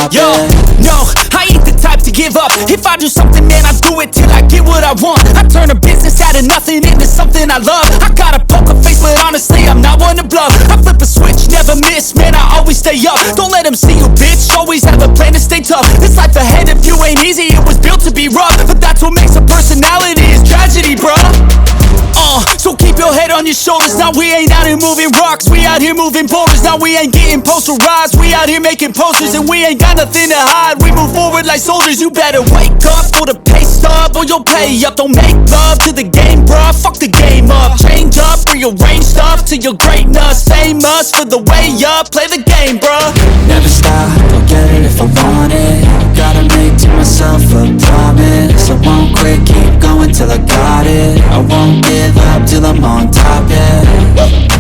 top Yo, no, I ain't the type to give up. If I do something, man, I do it till I get what I want. I turn a business out of nothing into something I love. I got a poker face, but honestly, I'm not one to bluff. I flip a switch, never miss, man, I always stay up. Don't let them see you, bitch, always have a plan to stay tough. This life ahead of you ain't easy, it was built to be rough. But that's what makes a personality, is tragedy, bruh. So keep your head on your shoulders. Now we ain't out here moving rocks, we out here moving boulders. Now we ain't getting posterized, we out here making posters. And we ain't got nothing to hide, we move forward like soldiers. You better wake up for the pay stub, or you'll pay up. Don't make love to the game, bruh, fuck the game up. Change up, rearrange stuff to your greatness. Famous for the way up, play the game, bruh. Never stop, I'll get it if I want it. Gotta make to myself a promise. I won't quit, keep going till I got it. I won't give up till I'm on top, yeah.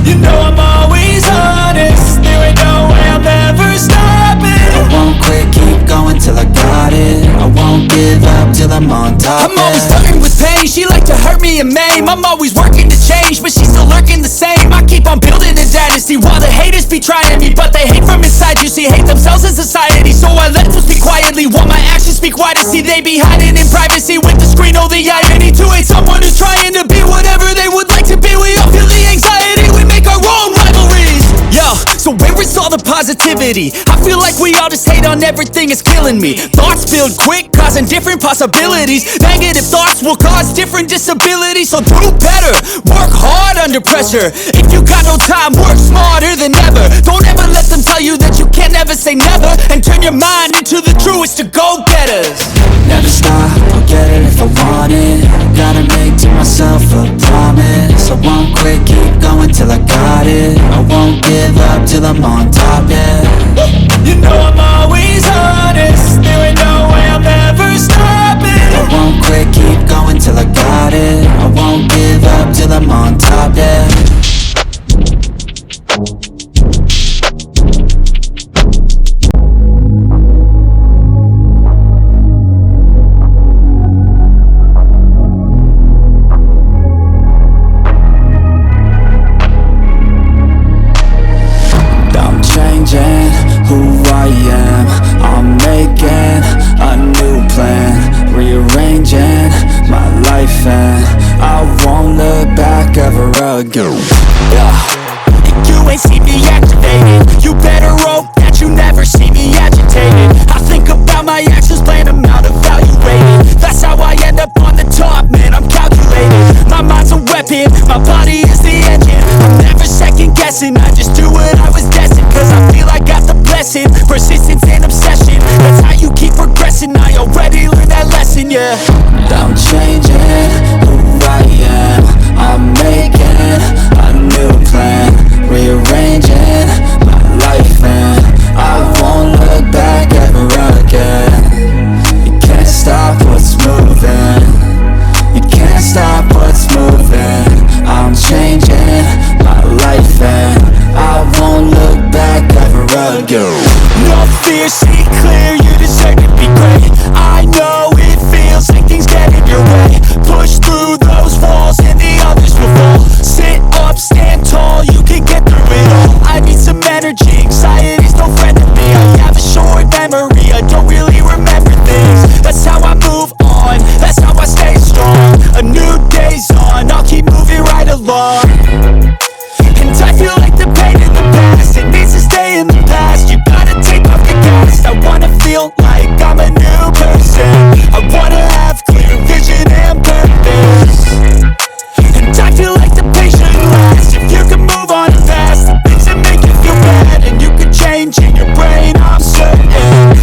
You know I'm always honest, there ain't no way I'm ever stopping. I won't quit, keep going till I got it. I won't give up till I'm on top, I'm always flirting with pain, she like to hurt me and maim. I'm always working to change, but she's still lurking the same. I keep on building a dynasty while the haters be trying me. But they hate from inside, you see, hate themselves in society. So I let them speak quietly while my actions speak wider. See, they be hiding in privacy with the screen. Oh, the irony to hate someone who's trying to be whatever they would like to be. We all feel the anxiety, we make our own rivalries. Yo, so where is all the positivity? I feel like we all just hate on everything, it's killing me. Thoughts build quick, causing different possibilities. Negative thoughts will cause different disabilities. So do better, work hard under pressure. If you got no time, work smarter than ever. Don't ever let them tell you that you can't ever say never. And turn your mind into the truest of go-getters. Never stop, I'll get it if I want it. Gotta make to myself a promise. I won't quit, keep going till I got it. I won't give up till I'm on top, yeah. You know I'm always honest, there ain't no way I'm ever stopping. I won't quit, keep going till I got it. I won't give up till I'm on top, yeah. Who I am, I'm making a new plan, rearranging my life, and I won't look back ever again. You ain't see me activated, you better hope that you never see me agitated. I think about my actions, plan them out, evaluated. That's how I end up on the top, man, I'm calculated. My mind's a weapon, my body is the engine. I'm never second guessing, I just do what I was destined. Cause I feel I got the blessing, persistence and obsession. That's how you keep progressing, I already learned that lesson, yeah. I'm changing who I am, I'm making a new plan, rearranging my life, and I won't look back ever again. You can't stop what's moving, you can't stop what's moving. I'm changing my life, and I won't look back ever again. No fear, see clear, you deserve to be great. I know it feels like things get in your way. Push through those walls and the others will fall. Sit up, stand tall, you can get through it all. I need some energy, anxiety's no friend to me. I have a short memory, I don't really remember things. That's how I move on, that's how I stay strong. A new day's on, I'll keep moving right along. And I feel like the pain in the past, it needs to stay in the past. You gotta take off the gas. I wanna feel like I'm a new person. I wanna have clear vision and purpose. And I feel like the pain shouldn't last. If you can move on fast, the things that make you feel bad, and you can change in your brain, I'm certain.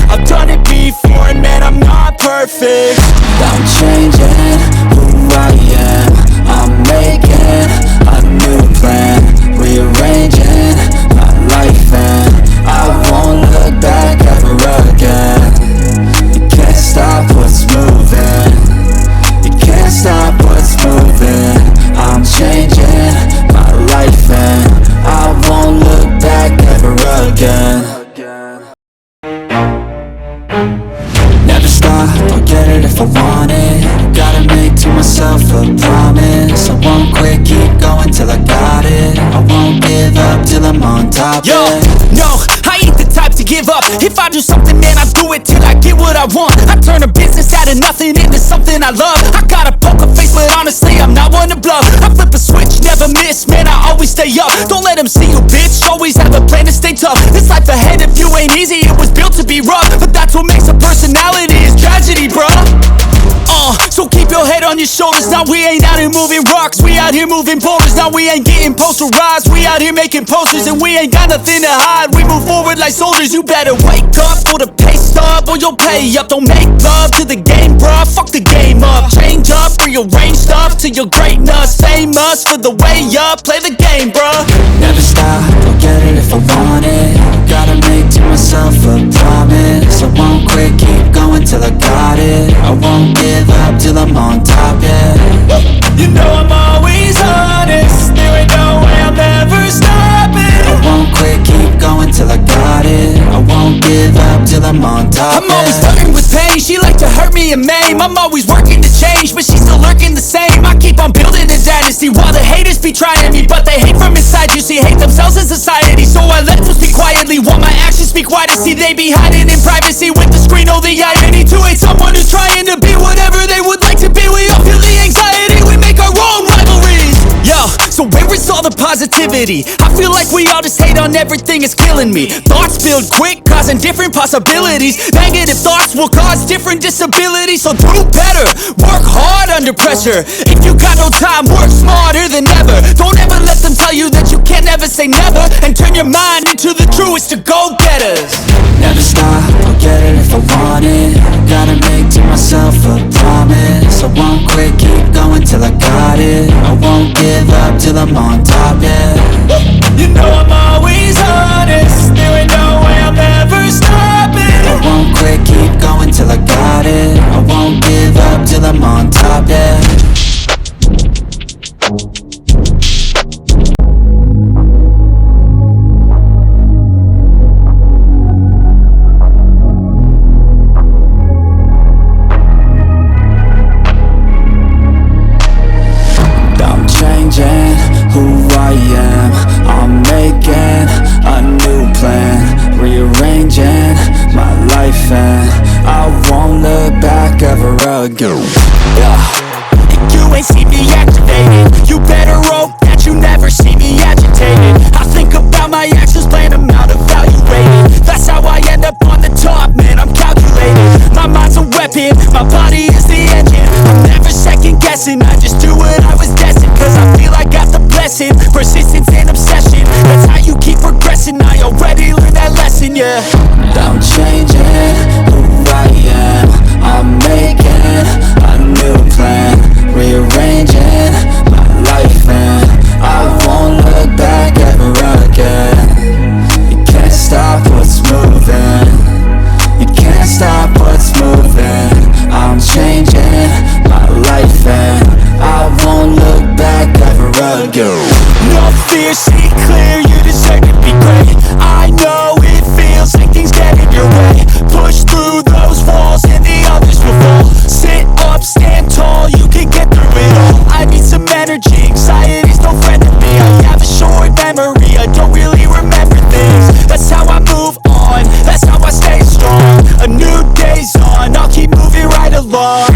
I've done it before, and man, I'm not perfect. I'm changing who I am, I'm making a new plan, rearranging my life, and I won't look back ever again. You can't stop what's moving, you can't stop what's moving. I'm changing my life, and I won't look back ever again. Never stop, I'll get it if I want it. Gotta make to myself a promise. I won't quit, keep going till I got it. I won't give up till I'm on top, Yo, yeah. no, I ain't the type to give up. If I do something, man, I do do it till I get what I want. I turn a business out of nothing into something I love. I got a poker face, but honestly I'm not one to bluff. I flip a switch, never miss, man, I always stay up. Don't let them see you, bitch, always have a plan to stay tough. This life ahead of you ain't easy, it was built to be rough. But that's what makes a personality, is tragedy, bruh. So keep your head on your shoulders. Now we ain't out here moving rocks, we out here moving boulders. Now we ain't getting posterized, we out here making posters. And we ain't got nothing to hide, we move forward like soldiers. You better wake up for the pay stub, or you'll pay up. Don't make love to the game, bruh, fuck the game up. Change up, rearrange stuff to your greatness. Famous for the way up, play the game, bruh. Never stop, I'll get it if I want it. Gotta make to myself a promise. I won't quit, keep going till I got it. I won't give up till I'm on top, yeah. You know I'm always honest, there ain't no way I'm ever stopping. I won't quit, keep going till I got it. I won't give up till I'm on top, I'm always flirting with pain, she like to hurt me and maim. I'm always working to change, but she's still lurking the same. I keep on building a dynasty while the haters be trying me. But they hate from inside, you see, hate themselves in society. So I let them speak quietly while my actions speak wider. See, they be hiding in privacy with the screen, oh the irony. To hate someone who's trying to be whatever they would like to be. We all feel the anxiety, we make our own rivalries. Yo, so where is all the positivity? I feel like we all just hate on everything, it's killing me. Thoughts build quick, causing different possibilities. Negative thoughts will cause different disabilities. So do better, work hard under pressure. If you got no time, work smarter than ever. Don't ever let them tell you that you can't ever say never. And turn your mind into the truest of go-getters. Never stop, I'll get it if I want it. Gotta make to myself a promise. I won't quit, keep going till I got it. I won't give up till I'm on top, yeah. You know I'm always honest, there ain't no way I'm ever stopping. I won't quit, keep going till I got it. I won't give up till I'm on top, yeah. Who I am, I'm making a new plan, rearranging my life, and I won't look back ever again. You ain't see me activated, you better hope that you never see me agitated. I think about my actions, plan them out, evaluated. That's how I end up on the top, man, I'm calculated. My mind's a weapon, my body is the engine. I'm never second guessing, I just do what I was destined. Cause I feel I got the blessing, persistence and obsession. That's how you keep progressing, I already learned that lesson, yeah. I'm changing who I am, I'm making a new plan, rearranging my life, and I won't look back ever again. You can't stop what's moving, you can't stop what's moving. I'm changing my life, and I won't look back ever again. No fear, see clear, you deserve to be great. I know it feels like things get in your way. Push through those walls and the others will fall. Sit up, stand tall, you can get through it all. I need some energy, anxiety's no friend to me. I have a short memory, I don't really remember things. That's how I move on, that's how I stay strong. A new day's on, I'll keep moving right along.